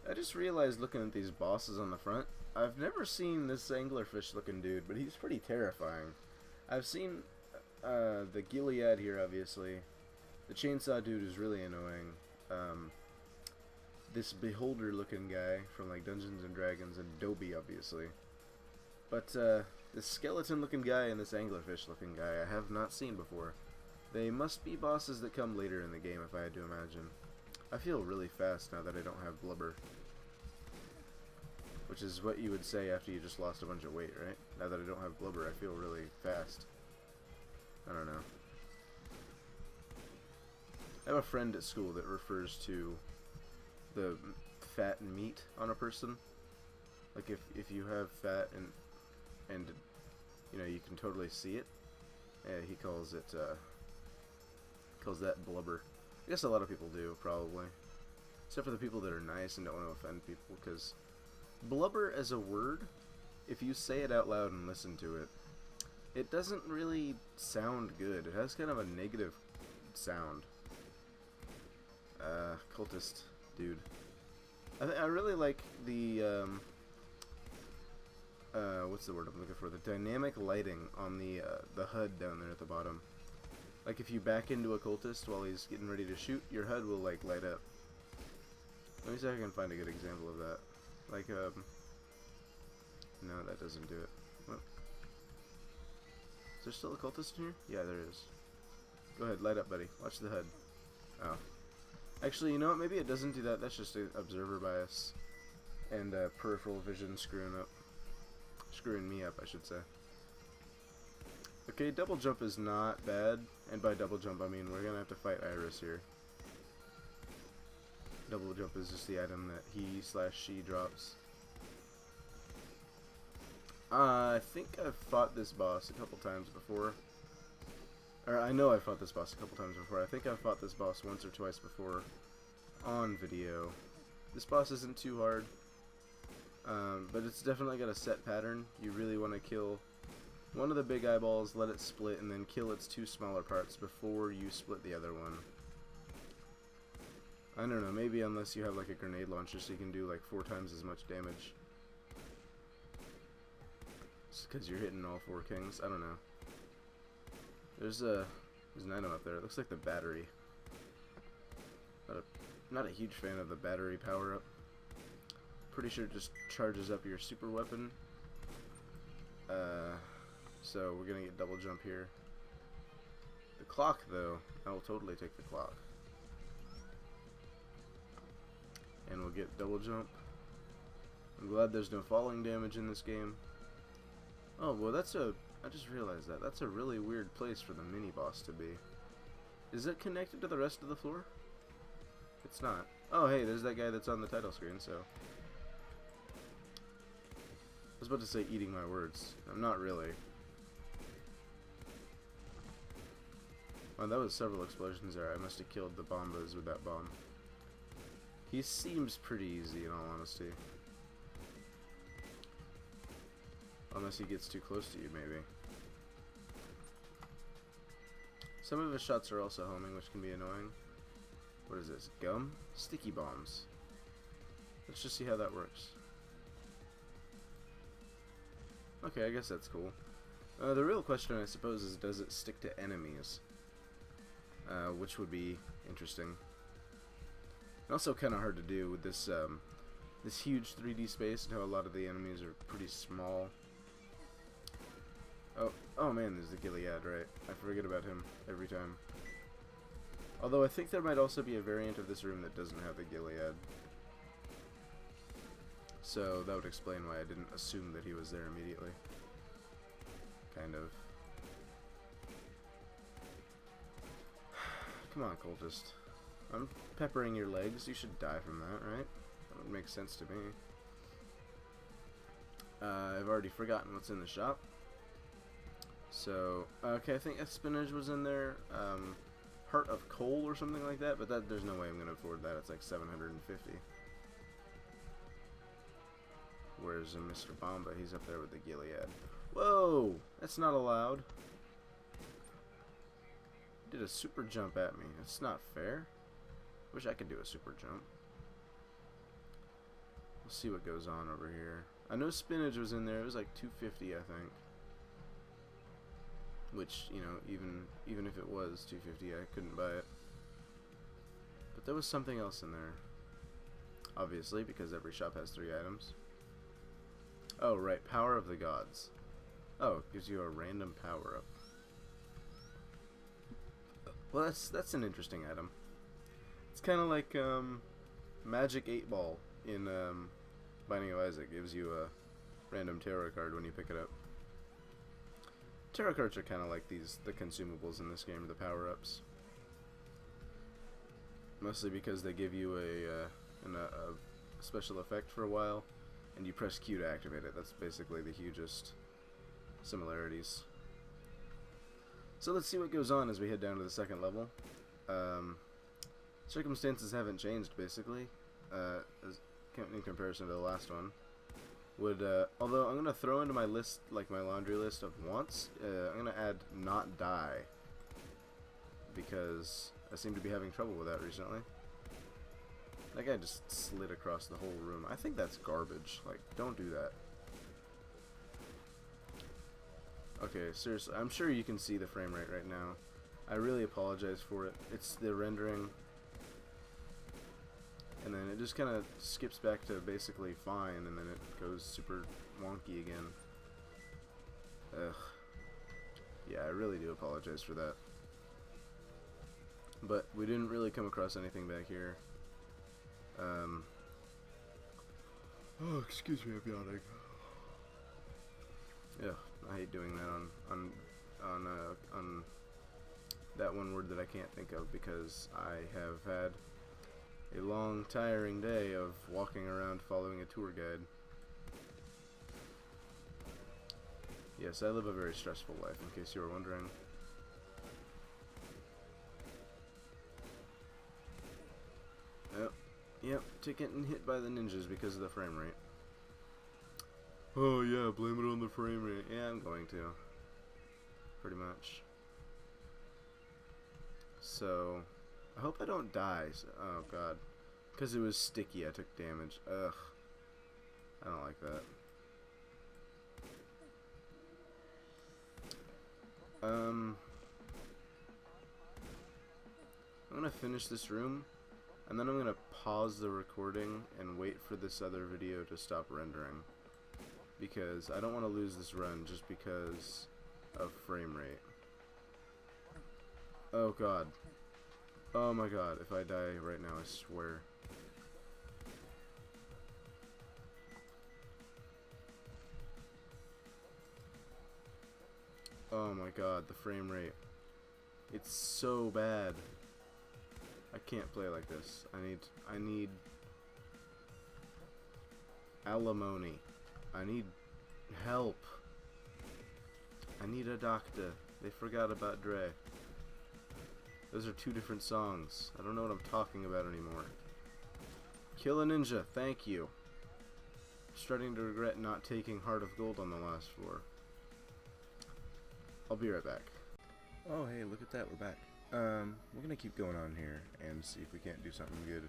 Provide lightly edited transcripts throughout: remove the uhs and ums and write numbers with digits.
I just realized looking at these bosses on the front, I've never seen this anglerfish looking dude, but he's pretty terrifying. I've seen the Gilead here, obviously. The chainsaw dude is really annoying. This beholder looking guy from like Dungeons and Dragons, and Dobie, obviously. But this skeleton looking guy and this anglerfish looking guy I have not seen before. They must be bosses that come later in the game, if I had to imagine. I feel really fast now that I don't have blubber. Which is what you would say after you just lost a bunch of weight, right? Now that I don't have blubber, I feel really fast. I don't know. I have a friend at school that refers to the fat and meat on a person. Like if you have fat and you know, you can totally see it. He calls it calls that blubber. I guess a lot of people do, probably. Except for the people that are nice and don't want to offend people, because blubber as a word, if you say it out loud and listen to it, it doesn't really sound good. It has kind of a negative sound. Cultist dude. I really like the what's the word I'm looking for? The dynamic lighting on the HUD down there at the bottom. Like if you back into a cultist while he's getting ready to shoot, your HUD will like light up. Let me see if I can find a good example of that. Like no, that doesn't do it. What? Is there still a cultist in here? Yeah, there is. Go ahead, light up, buddy. Watch the HUD. Oh. Actually, you know what? Maybe it doesn't do that. That's just an observer bias and peripheral vision screwing me up, I should say. Okay, double jump is not bad, and by double jump I mean we're gonna have to fight Iris here. Double jump is just the item that he/she drops. I think I've fought this boss a couple times before. Or I know I've fought this boss a couple times before. I think I've fought this boss once or twice before on video. This boss isn't too hard, but it's definitely got a set pattern. You really want to kill one of the big eyeballs, let it split, and then kill its two smaller parts before you split the other one. I don't know, maybe unless you have like a grenade launcher so you can do like 4 times as much damage. It's because you're hitting all 4 kings. I don't know. There's an item up there. It looks like the battery. Not a huge fan of the battery power-up. Pretty sure it just charges up your super weapon. So we're gonna get double jump here. The clock, though, I will totally take the clock. And we'll get double jump. I'm glad there's no falling damage in this game. Oh, well I just realized that. That's a really weird place for the mini-boss to be. Is it connected to the rest of the floor? It's not. Oh, hey, there's that guy that's on the title screen, so... I was about to say eating my words. I'm not really. Well, that was several explosions there. I must have killed the bombas with that bomb. He seems pretty easy, in all honesty. Unless he gets too close to you, maybe. Some of his shots are also homing, which can be annoying. What is this? Gum? Sticky bombs. Let's just see how that works. Okay, I guess that's cool. The real question, I suppose, is does it stick to enemies? Which would be interesting. And also kind of hard to do with this this huge 3D space and how a lot of the enemies are pretty small. Oh man, there's the Gilead, right? I forget about him every time. Although I think there might also be a variant of this room that doesn't have the Gilead. So that would explain why I didn't assume that he was there immediately. Kind of. Come on, cultist. I'm peppering your legs. You should die from that, right? That would make sense to me. I've already forgotten what's in the shop. So, okay, I think spinach was in there. Heart of coal or something like that, but there's no way I'm going to afford that. It's like 750. Where's Mr. Bomba? He's up there with the Gilead. Whoa! That's not allowed. Did a super jump at me. It's not fair. Wish I could do a super jump. Let's see what goes on over here. I know spinach was in there. It was like 250, I think. Which, you know, even if it was 250, I couldn't buy it. But there was something else in there. Obviously, because every shop has 3 items. Oh, right. Power of the Gods. Oh, it gives you a random power-up. Well, that's an interesting item. It's kind of like Magic 8 Ball in Binding of Isaac. Gives you a random tarot card when you pick it up. Tarot cards are kind of like the consumables in this game, the power-ups. Mostly because they give you a special effect for a while, and you press Q to activate it. That's basically the hugest similarities. So let's see what goes on as we head down to the second level. Circumstances haven't changed, basically, in comparison to the last one. Although I'm gonna throw into my list, like my laundry list of wants, I'm gonna add not die, because I seem to be having trouble with that recently. That guy just slid across the whole room. I think that's garbage. Like, don't do that. Okay, seriously, I'm sure you can see the frame rate right now. I really apologize for it. It's the rendering, and then it just kind of skips back to basically fine, and then it goes super wonky again. Ugh. Yeah, I really do apologize for that. But we didn't really come across anything back here. Oh, excuse me, I'm yawning. Yeah, I hate doing that on that one word that I can't think of, because I have had a long, tiring day of walking around following a tour guide. Yes, I live a very stressful life, in case you were wondering. Yep, getting hit by the ninjas because of the frame rate. Oh yeah, blame it on the frame rate. Yeah, I'm going to. Pretty much. So, I hope I don't die. Oh god. Because it was sticky, I took damage. Ugh. I don't like that. I'm gonna finish this room, and then I'm gonna pause the recording and wait for this other video to stop rendering, because I don't want to lose this run just because of frame rate. Oh god. Oh my god, if I die right now, I swear. Oh my god, the frame rate. It's so bad. I can't play like this. I need alimony. I need help. I need a doctor. They forgot about Dre. Those are 2 different songs. I don't know what I'm talking about anymore. Kill a ninja, thank you. Starting to regret not taking Heart of Gold on the last floor. I'll be right back. Oh hey, look at that, we're back. We're gonna keep going on here and see if we can't do something good.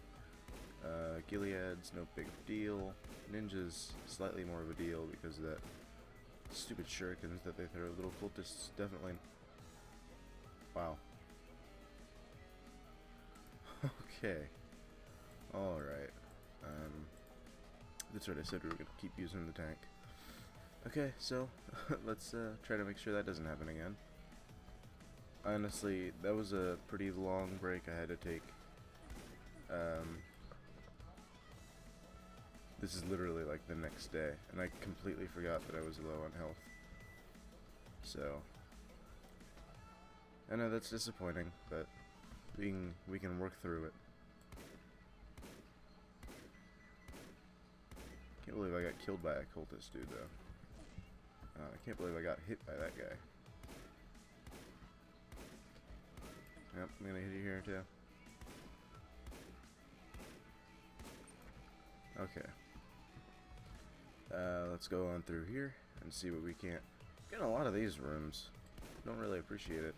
Gilead's no big deal. Ninjas, slightly more of a deal because of that stupid shurikens that they throw. Little cultists, definitely. Wow. Okay. Alright. That's what I said, we were gonna keep using the tank. Okay, so let's try to make sure that doesn't happen again. Honestly, that was a pretty long break I had to take. This is literally like the next day, and I completely forgot that I was low on health. So, I know that's disappointing, but we can work through it. Can't believe I got killed by a cultist dude, though. I can't believe I got hit by that guy. Yep, I'm gonna hit you here too. Okay. Let's go on through here and see what we can't. Getting a lot of these rooms. Don't really appreciate it.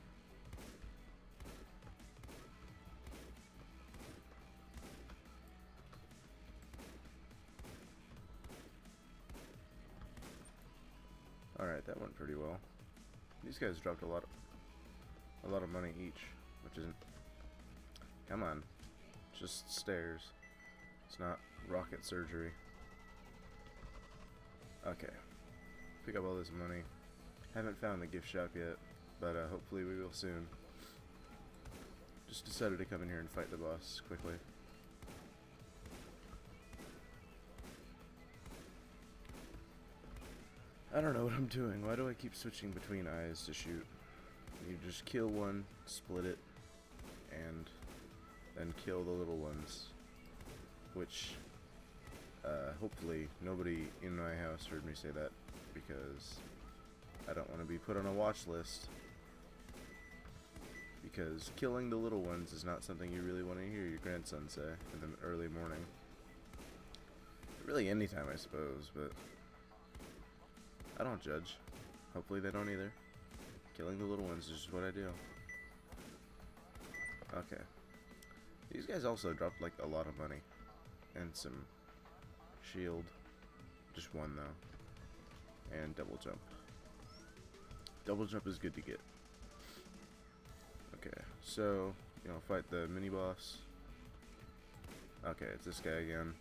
Alright, that went pretty well. These guys dropped a lot of money each, which isn't... Come on. Just stairs. It's not rocket surgery. Okay. Pick up all this money. Haven't found the gift shop yet, but hopefully we will soon. Just decided to come in here and fight the boss quickly. I don't know what I'm doing. Why do I keep switching between eyes to shoot? You just kill one, split it, and then kill the little ones. Which, hopefully nobody in my house heard me say that, because I don't want to be put on a watch list. Because killing the little ones is not something you really want to hear your grandson say in the early morning. Really anytime, I suppose, but I don't judge. Hopefully they don't either. Killing the little ones is just what I do. Okay. These guys also dropped like a lot of money. And some shield. Just one though. And double jump. Double jump is good to get. Okay, so, fight the mini boss. Okay, it's this guy again.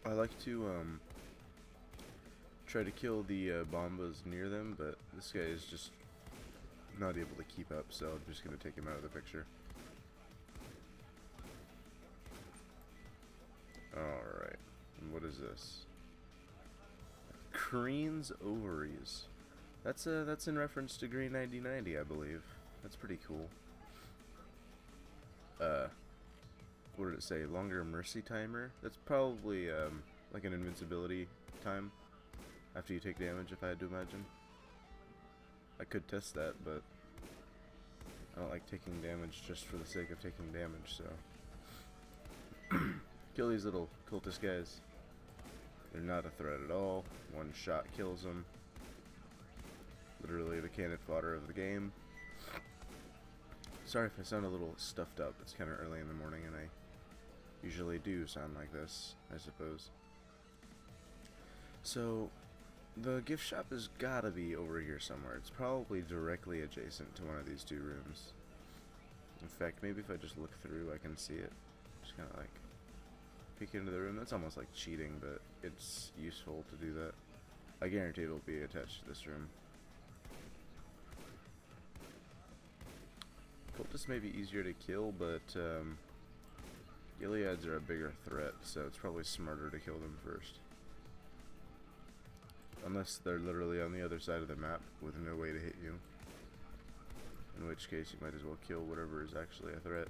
I like to try to kill the bombas near them, but this guy is just not able to keep up, so I'm just going to take him out of the picture. Alright, and what is this? Kreen's ovaries. That's in reference to Green 9090, I believe. That's pretty cool. What did it say? Longer mercy timer? That's probably like an invincibility time after you take damage, if I had to imagine. I could test that, but I don't like taking damage just for the sake of taking damage, so kill these little cultist guys. They're not a threat at all. One shot kills them. Literally the cannon fodder of the game. Sorry if I sound a little stuffed up. It's kind of early in the morning and I usually do sound like this, I suppose. So, the gift shop has gotta be over here somewhere. It's probably directly adjacent to one of these two rooms. In fact, maybe if I just look through, I can see it. Just kind of like peek into the room. That's almost like cheating, but it's useful to do that. I guarantee it'll be attached to this room. Cultists may be easier to kill, but Gileads are a bigger threat, so it's probably smarter to kill them first. Unless they're literally on the other side of the map with no way to hit you. In which case you might as well kill whatever is actually a threat.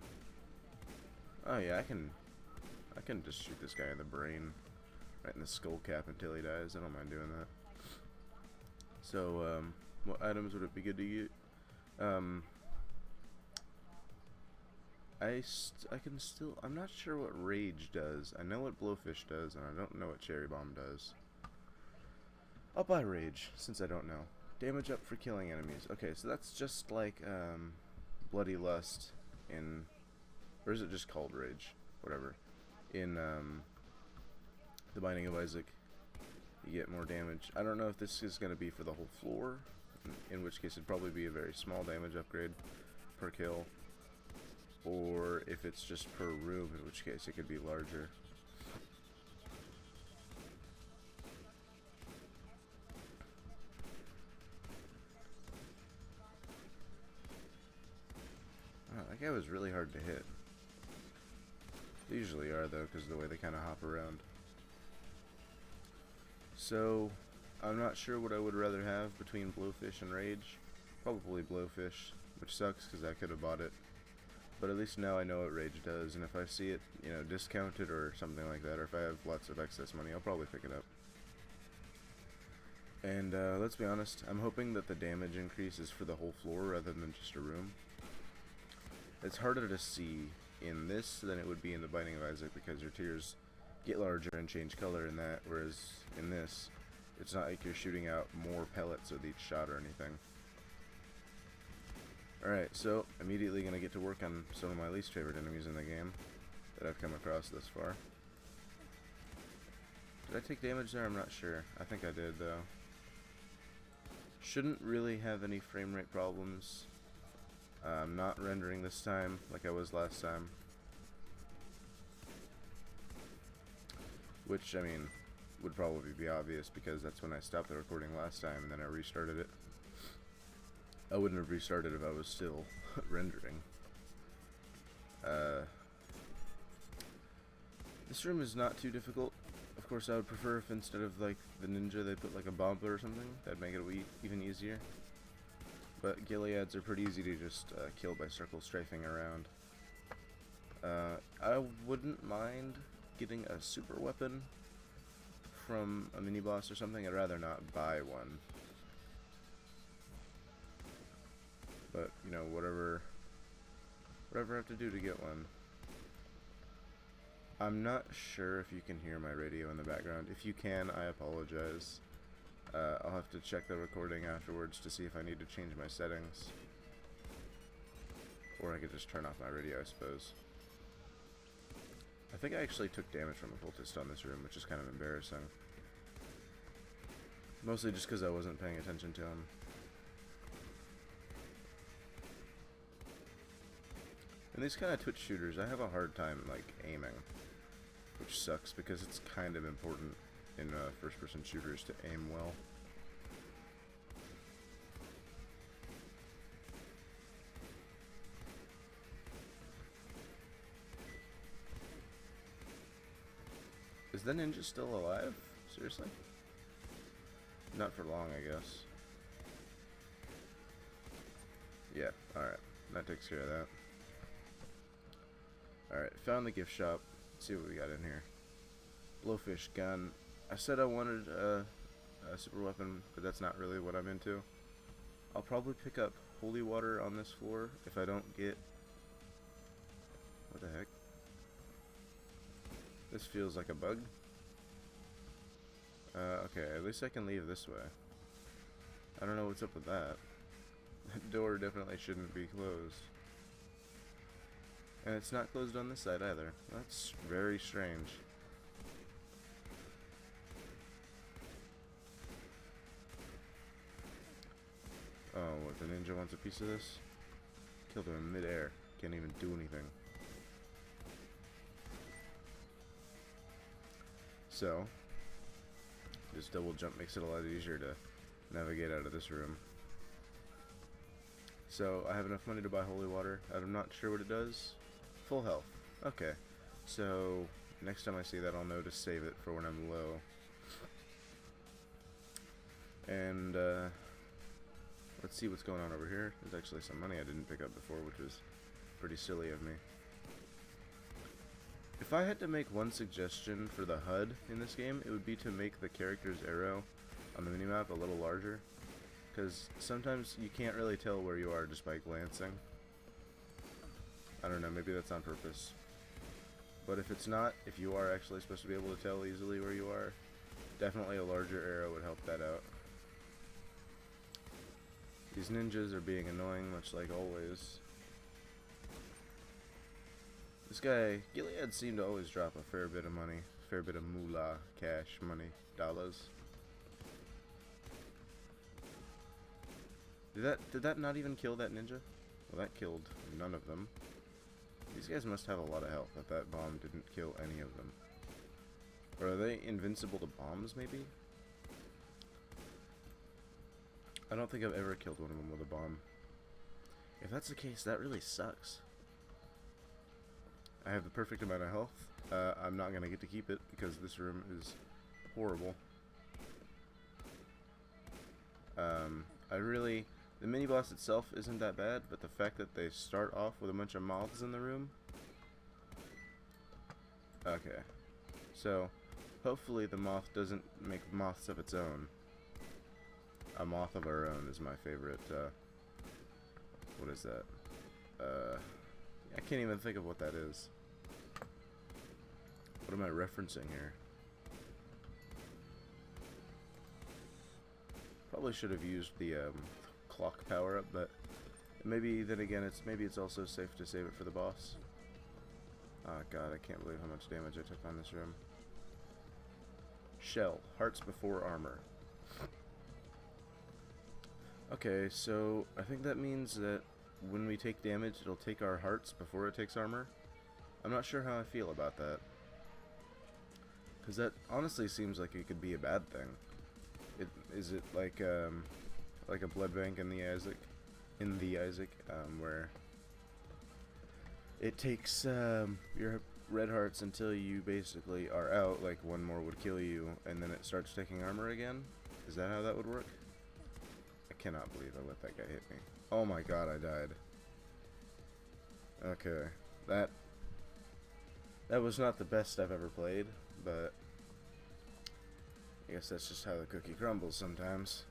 Oh yeah, I can just shoot this guy in the brain, right in the skull cap until he dies. I don't mind doing that. So, what items would it be good to get? I'm not sure what Rage does. I know what Blowfish does, and I don't know what Cherry Bomb does. I'll buy Rage, since I don't know. Damage up for killing enemies. Okay, so that's just like, Bloody Lust in... Or is it just called Rage? Whatever. In, The Binding of Isaac, you get more damage. I don't know if this is going to be for the whole floor, in which case it'd probably be a very small damage upgrade per kill. Or if it's just per room, in which case it could be larger. Oh, that guy was really hard to hit. They usually are, though, because of the way they kind of hop around. So, I'm not sure what I would rather have between Blowfish and Rage. Probably Blowfish, which sucks because I could have bought it. But at least now I know what Rage does, and if I see it, discounted or something like that, or if I have lots of excess money, I'll probably pick it up. And let's be honest, I'm hoping that the damage increase is for the whole floor rather than just a room. It's harder to see in this than it would be in The Binding of Isaac because your tears get larger and change color in that, whereas in this, it's not like you're shooting out more pellets with each shot or anything. Alright, so immediately gonna get to work on some of my least favorite enemies in the game that I've come across thus far. Did I take damage there? I'm not sure. I think I did, though. Shouldn't really have any frame rate problems. I'm not rendering this time like I was last time. Which, I mean, would probably be obvious because that's when I stopped the recording last time and then I restarted it. I wouldn't have restarted if I was still rendering. This room is not too difficult. Of course, I would prefer if instead of like the ninja they put like a bomb or something. That'd make it even easier. But Gileads are pretty easy to just kill by circle strafing around. I wouldn't mind getting a super weapon from a mini boss or something. I'd rather not buy one. But, you know, whatever I have to do to get one. I'm not sure if you can hear my radio in the background. If you can, I apologize. I'll have to check the recording afterwards to see if I need to change my settings. Or I could just turn off my radio, I suppose. I think I actually took damage from a cultist on this room, which is kind of embarrassing. Mostly just because I wasn't paying attention to him. In these kind of Twitch shooters, I have a hard time, like, aiming. Which sucks, because it's kind of important in first-person shooters to aim well. Is the ninja still alive? Seriously? Not for long, I guess. Yeah, alright. That takes care of that. Alright, found the gift shop. Let's see what we got in here. Blowfish gun. I said I wanted a super weapon, but that's not really what I'm into. I'll probably pick up holy water on this floor if I don't get... What the heck? This feels like a bug. Okay, at least I can leave this way. I don't know what's up with that. That door definitely shouldn't be closed. And it's not closed on this side either. That's very strange. Oh, what, the ninja wants a piece of this? Killed him in midair. Can't even do anything. So, this double jump makes it a lot easier to navigate out of this room. So, I have enough money to buy holy water. I'm not sure what it does. Full health. Okay. So, next time I see that, I'll know to save it for when I'm low. And, let's see what's going on over here. There's actually some money I didn't pick up before, which was pretty silly of me. If I had to make one suggestion for the HUD in this game, it would be to make the character's arrow on the minimap a little larger. Because sometimes you can't really tell where you are just by glancing. I don't know, maybe that's on purpose. But if it's not, if you are actually supposed to be able to tell easily where you are, definitely a larger arrow would help that out. These ninjas are being annoying, much like always. This guy, Gilead seemed to always drop a fair bit of money, fair bit of moolah, cash, money, dollars. Did that not even kill that ninja? Well, that killed none of them. These guys must have a lot of health if that bomb didn't kill any of them. Or are they invincible to bombs, maybe? I don't think I've ever killed one of them with a bomb. If that's the case, that really sucks. I have the perfect amount of health. I'm not going to get to keep it because this room is horrible. The mini-boss itself isn't that bad, but the fact that they start off with a bunch of moths in the room... Okay. So, hopefully the moth doesn't make moths of its own. A moth of our own is my favorite, what is that? I can't even think of what that is. What am I referencing here? Probably should have used the clock power-up, but Maybe then again, maybe it's also safe to save it for the boss. Oh god, I can't believe how much damage I took on this room. Shell, hearts before armor. Okay, so I think that means that when we take damage, it'll take our hearts before it takes armor. I'm not sure how I feel about that, because that honestly seems like it could be a bad thing. Is it like a blood bank in the Isaac, where it takes your red hearts until you basically are out, like one more would kill you, and then it starts taking armor again? Is that how that would work? I cannot believe I let that guy hit me. Oh my god, I died. Okay, that was not the best I've ever played, but I guess that's just how the cookie crumbles sometimes.